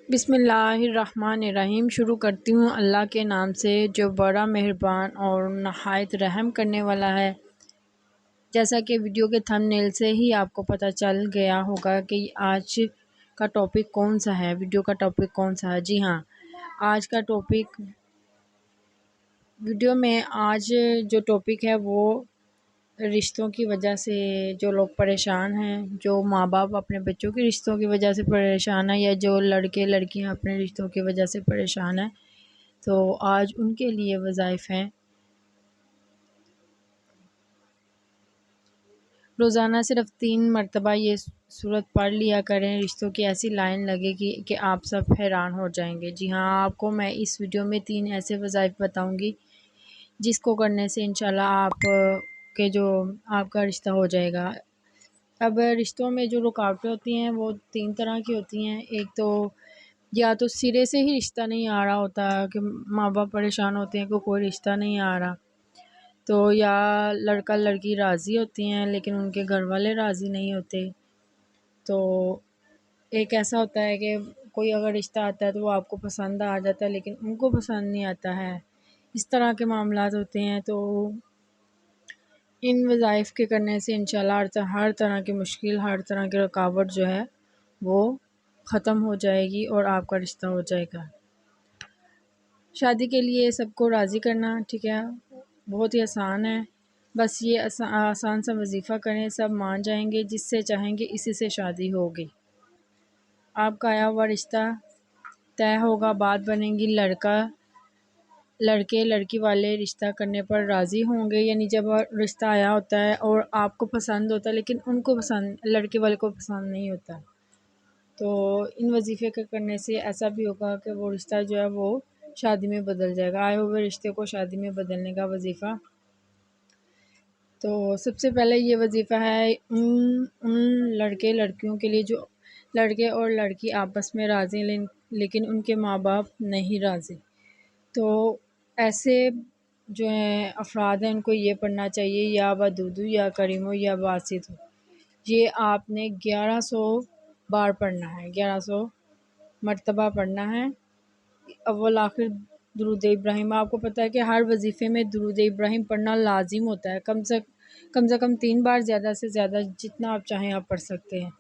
بسم اللہ الرحمن الرحیم۔ شروع کرتی ہوں اللہ کے نام سے جو بڑا مہربان اور نہایت رحم کرنے والا ہے۔ جیسا کہ ویڈیو کے تھمبنیل سے ہی آپ کو پتہ چل گیا ہوگا کہ آج کا ٹاپک کون سا ہے، ویڈیو کا ٹاپک کون سا ہے۔ جی ہاں، آج کا ٹاپک ویڈیو میں جو ٹاپک ہے وہ رشتوں کی وجہ سے جو لوگ پریشان ہیں، جو ماں باپ اپنے بچوں کے رشتوں کی وجہ سے پریشان ہیں، یا جو لڑکے لڑکیاں اپنے رشتوں کی وجہ سے پریشان ہیں، تو آج ان کے لیے وظائف ہیں۔ روزانہ صرف 3 مرتبہ یہ سورت پڑھ لیا کریں، رشتوں کی ایسی لائن لگے گی کہ آپ سب حیران ہو جائیں گے۔ جی ہاں، آپ کو میں اس ویڈیو میں 3 ایسے وظائف بتاؤں گی جس کو کرنے سے انشاءاللہ آپ کا رشتہ ہو جائے گا۔ اب رشتوں میں جو رکاوٹیں ہوتی ہیں وہ 3 طرح کی ہوتی ہیں۔ ایک تو یا تو سرے سے ہی رشتہ نہیں آ رہا ہوتا کہ ماں باپ پریشان ہوتے ہیں کہ کوئی رشتہ نہیں آ رہا، تو یا لڑکا لڑکی راضی ہوتی ہیں لیکن ان کے گھر والے راضی نہیں ہوتے۔ تو ایک ایسا ہوتا ہے کہ کوئی اگر رشتہ آتا ہے تو وہ آپ کو پسند آ جاتا ہے لیکن ان کو پسند نہیں آتا ہے، اس طرح کے معاملات ہوتے ہیں۔ تو ان وظائف کے کرنے سے انشاءاللہ ہر طرح کی مشکل، ہر طرح کی رکاوٹ جو ہے وہ ختم ہو جائے گی اور آپ کا رشتہ ہو جائے گا۔ شادی کے لیے سب کو راضی کرنا، ٹھیک ہے، بہت ہی آسان ہے۔ بس یہ آسان سا وظیفہ کریں، سب مان جائیں گے، جس سے چاہیں گے اسی سے شادی ہوگی۔ آپ کا آیا ہوا رشتہ طے ہوگا، بات بنے گی، لڑکے لڑکی والے رشتہ کرنے پر راضی ہوں گے، یعنی جب رشتہ آیا ہوتا ہے اور آپ کو پسند ہوتا ہے لیکن ان کو لڑکے والے کو پسند نہیں ہوتا، تو ان وظیفے کے کرنے سے ایسا بھی ہوگا کہ وہ رشتہ جو ہے وہ شادی میں بدل جائے گا۔ آئے ہوئے رشتے کو شادی میں بدلنے کا وظیفہ۔ تو سب سے پہلے یہ وظیفہ ہے ان لڑکے لڑکیوں کے لیے جو لڑکے اور لڑکی آپس میں راضی ہیں لیکن ان کے ماں باپ نہیں راضی۔ تو ایسے جو ہیں افراد ہیں ان کو یہ پڑھنا چاہیے، یا ودودو یا کریمو یا باسطو۔ یہ آپ نے 1100 بار پڑھنا ہے، 1100 مرتبہ پڑھنا ہے۔ اول آخر درود ابراہیم۔ آپ کو پتہ ہے کہ ہر وظیفے میں درود ابراہیم پڑھنا لازم ہوتا ہے، کم سے کم 3 بار، زیادہ سے زیادہ جتنا آپ چاہیں آپ پڑھ سکتے ہیں۔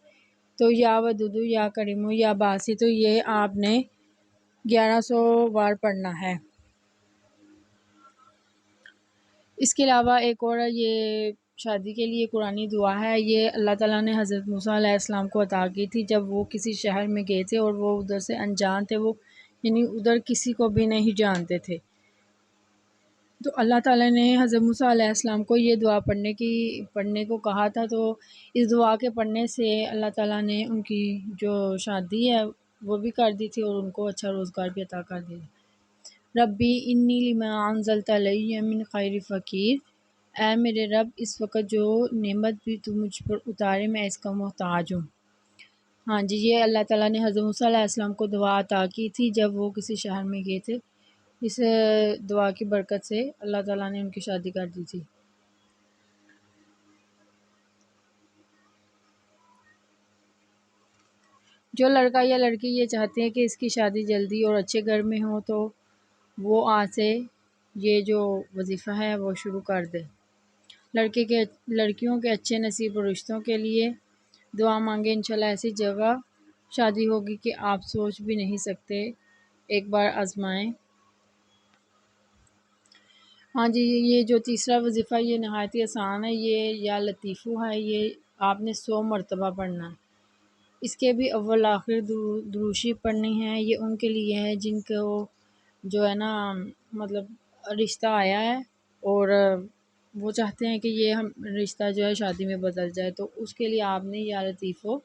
تو یا ودودو یا کریمو یا باسطو یہ آپ نے 1100 بار پڑھنا ہے۔ اس کے علاوہ ایک اور یہ شادی کے لیے قرآنی دعا ہے، یہ اللہ تعالیٰ نے حضرت موسیٰ علیہ السلام کو عطا کی تھی جب وہ کسی شہر میں گئے تھے اور وہ ادھر سے انجان تھے، وہ یعنی ادھر کسی کو بھی نہیں جانتے تھے۔ تو اللہ تعالیٰ نے حضرت موسیٰ علیہ السلام کو یہ دعا پڑھنے کو کہا تھا، تو اس دعا کے پڑھنے سے اللہ تعالیٰ نے ان کی جو شادی ہے وہ بھی کر دی تھی اور ان کو اچھا روزگار بھی عطا کر دیا۔ ربی انی لما انزلت علی من خیر فقیر، اے میرے رب اس وقت جو نعمت بھی تو مجھ پر اتارے میں اس کا محتاج ہوں۔ ہاں جی، یہ اللہ تعالیٰ نے حضرت موسیٰ علیہ السلام کو دعا عطا کی تھی جب وہ کسی شہر میں گئے تھے۔ اس دعا کی برکت سے اللہ تعالیٰ نے ان کی شادی کر دی تھی۔ جو لڑکا یا لڑکی یہ چاہتے ہیں کہ اس کی شادی جلدی اور اچھے گھر میں ہو تو وہ آج سے یہ جو وظیفہ ہے وہ شروع کر دے۔ لڑکیوں کے اچھے نصیب و رشتوں کے لیے دعا مانگے، انشاءاللہ ایسی جگہ شادی ہوگی کہ آپ سوچ بھی نہیں سکتے، ایک بار آزمائیں۔ ہاں جی، یہ جو تیسرا وظیفہ یہ نہایت ہی آسان ہے، یہ یا لطیفو ہے، یہ آپ نے 100 مرتبہ پڑھنا ہے۔ اس کے بھی اول آخر دروشی پڑھنی ہے، یہ ان کے لیے ہے جن کو جو ہے نا مطلب رشتہ آیا ہے اور وہ چاہتے ہیں کہ یہ رشتہ جو ہے شادی میں بدل جائے، تو اس کے لیے آپ نے یا لطیفو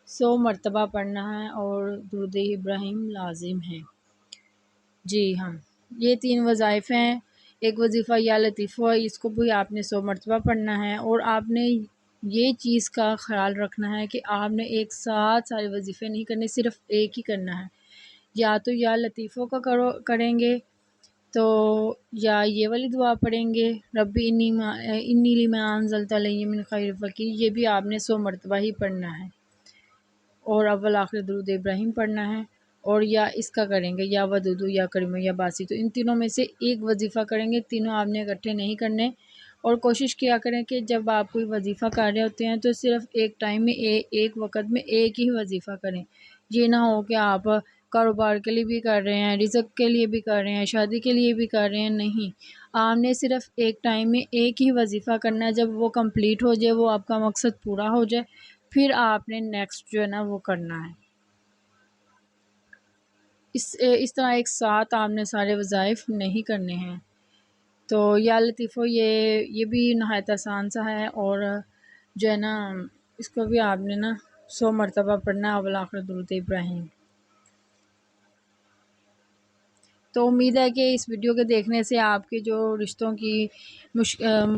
100 مرتبہ پڑھنا ہے اور درود ابراہیم لازم ہے۔ جی ہاں، یہ 3 وظائف ہیں۔ ایک وظیفہ یا لطیفو ہے، اس کو بھی آپ نے 100 مرتبہ پڑھنا ہے، اور آپ نے یہ چیز کا خیال رکھنا ہے کہ آپ نے ایک ساتھ سارے وظیفے نہیں کرنے، صرف ایک ہی کرنا ہے۔ یا تو یا لطیفوں کا کریں گے تو یا یہ والی دعا پڑھیں گے، ربی انی لما انزلت علی من خیر فقیر، یہ بھی آپ نے 100 مرتبہ ہی پڑھنا ہے، اور اول آخر درود ابراہیم پڑھنا ہے۔ اور یا اس کا کریں گے، یا ودودو یا کریمو یا باسی، تو ان تینوں میں سے ایک وظیفہ کریں گے، تینوں آپ نے اکٹھے نہیں کرنے۔ اور کوشش کیا کریں کہ جب آپ کوئی وظیفہ کر رہے ہوتے ہیں تو صرف ایک ٹائم میں ایک وقت میں ایک ہی وظیفہ کریں۔ یہ نہ ہو کہ آپ کاروبار کے لیے بھی کر رہے ہیں، رزق کے لیے بھی کر رہے ہیں، شادی کے لیے بھی کر رہے ہیں، نہیں، آپ نے صرف ایک ٹائم میں ایک ہی وظیفہ کرنا ہے۔ جب وہ کمپلیٹ ہو جائے، وہ آپ کا مقصد پورا ہو جائے، پھر آپ نے نیکسٹ جو ہے نا وہ کرنا ہے۔ اس طرح ایک ساتھ آپ نے سارے وظائف نہیں کرنے ہیں۔ تو یا لطیفو یہ بھی نہایت آسان سا ہے، اور جو ہے نا اس کو بھی آپ نے نا 100 مرتبہ پڑھنا ہے، اول آخر درود ابراہیم۔ تو امید ہے کہ اس ویڈیو کے دیکھنے سے آپ کے جو رشتوں کی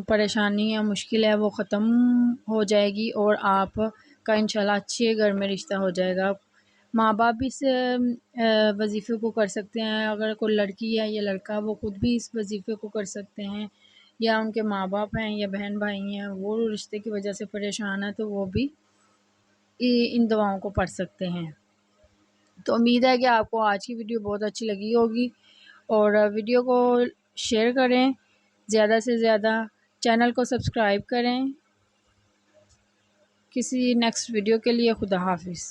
پریشانی یا مشکل ہے وہ ختم ہو جائے گی، اور آپ کا انشاءاللہ اچھے گھر میں رشتہ ہو جائے گا۔ ماں باپ بھی اس وظیفے کو کر سکتے ہیں، اگر کوئی لڑکی ہے یا لڑکا وہ خود بھی اس وظیفے کو کر سکتے ہیں، یا ان کے ماں باپ ہیں یا بہن بھائی ہیں وہ رشتے کی وجہ سے پریشان ہیں تو وہ بھی ان دعاؤں کو پڑھ سکتے ہیں۔ تو امید ہے کہ آپ کو آج کی ویڈیو بہت اچھی لگی ہوگی، اور ویڈیو کو شیئر کریں زیادہ سے زیادہ، چینل کو سبسکرائب کریں۔ کسی نیکسٹ ویڈیو کے لیے خدا حافظ۔